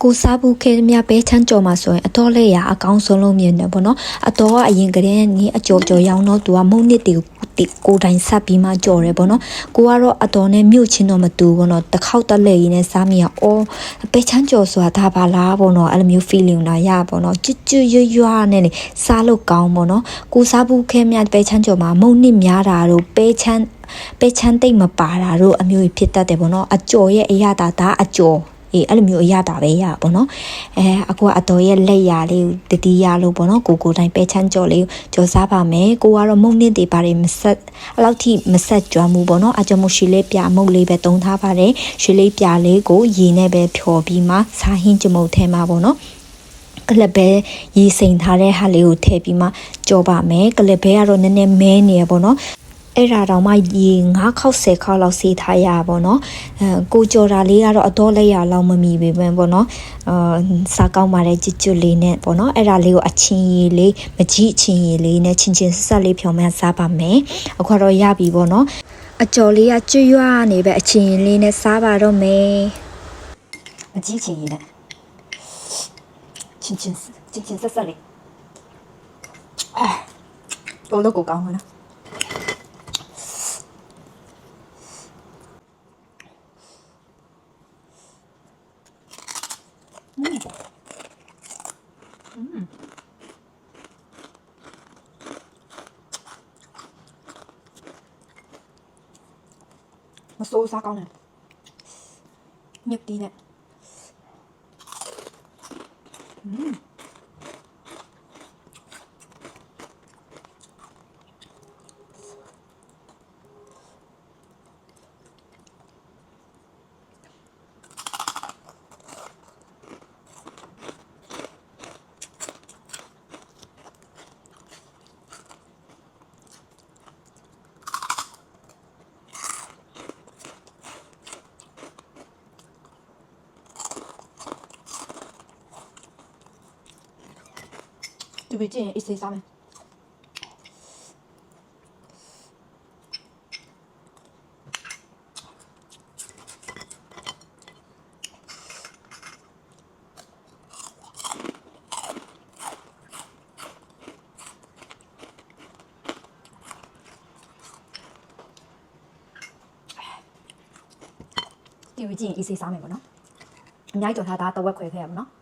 ကိုစားဘူးခဲမြပဲချမ်းကြော်မှာဆိုရင်အတော်လေးရအကောင်းဆုံးလို့မြင်တယ်ပေါ့နော်အတော်ကအရင်ကတည်းကနေအကြော်ကြော်ရောင်းတော့သူကမုံနစ်တွေကိုတိုင်ဆက်ပြီးမှကြော်တယ်ပေါ့နော်ကိုကတော့အတော်နဲ့မြို့ချင်းတော့မတူဘူးနော်တစ်ခေါက်တက်လေရင်းနဲ့စားမိရအော်ပဲချမ်းကြော်ဆိုတာဒါပါလားပေါ့နော်အဲ့လိုမျိုး feeling လာရပေါ့နော်ကျွတ်ကျွတ်ရွရွနဲ့စားလို့ကောင်းပေါ့နော်ကိုစားဘူးခဲမြပဲချမ်းကြော်မှာမုံနစ်များတာတို့ပဲချမ်းတိတ်မပါတာတို့အမျိုးဖြစ်တတ်တယ်ပေါ့နော်အကြော်ရဲ့အရသာဒါအကြော်အဲ့လိုမျိုးအရတာပဲရပေါ့နော်အခုကအတော်ရဲ့လက်ရလေးကိုတတိယလို့ပေါ့နော်ကိုတိုင်းပဲချမ်းကြော်လေးကြော်စားပါမယ်ကိုကတော့မုံနစ်တွေပါတယ်မဆက်အဲ့လောက်ထိမဆက်ကြွမှုပေါ့နော်အကြော်မို့ရွှေလေးပြမုတ်လေးပဲတုံးထားပါတယ်ရွှေလေးပြလေးကိုရေနဲ့ပဲဖြော်ပြီးမှစားဟင်းကြမုတ်ထဲမှာပေါ့နော်ကလပဲရေစိမ်ထားတဲ့ဟာလေးကိုထည့်ပြီးမှကြော်ပါမယ်ကလပဲကတော့နည်းနည်းမဲနေရပေါ့နော်အဲ့ဒါတော့မှရေ9ခေါက်10ခေါက်လောက်စေးထားရပါတော့ကိုကြော်တာလေးကတော့အတော်လက်ရလောက်မမီပဲပေါ့နော်စားကောင်းပါတယ်ကြွလေးနဲ့ပေါ့နော်အဲ့ဒါလေးကိုအချင်းရည်လေးမကြီးအချင်းရည်လေးနဲ့ချင်းဆက်လေးဖြော်မှန်းစားပါမယ်အခုတော့ရပြီပေါ့နော်အကြော်လေးကကျွရွနေပဲအချင်းရည်လေးနဲ့စားပါတော့မယ်မကြီးချင်းရည်နဲ့ချင်းဆက်လေးတော်တော့ကိုကောင်းလားမစိုးစားကောင်းတယ်ညက်တီးနဲ့ဒီဘက်ကျရင်အေးစေးစားမယ်ဒီဘက်ကျရင်အေးစေးစားမယ်ပေါ့နော်အများကြီးကြော်ထားတာတဝက်ခွဲခဲ့ရပါတော့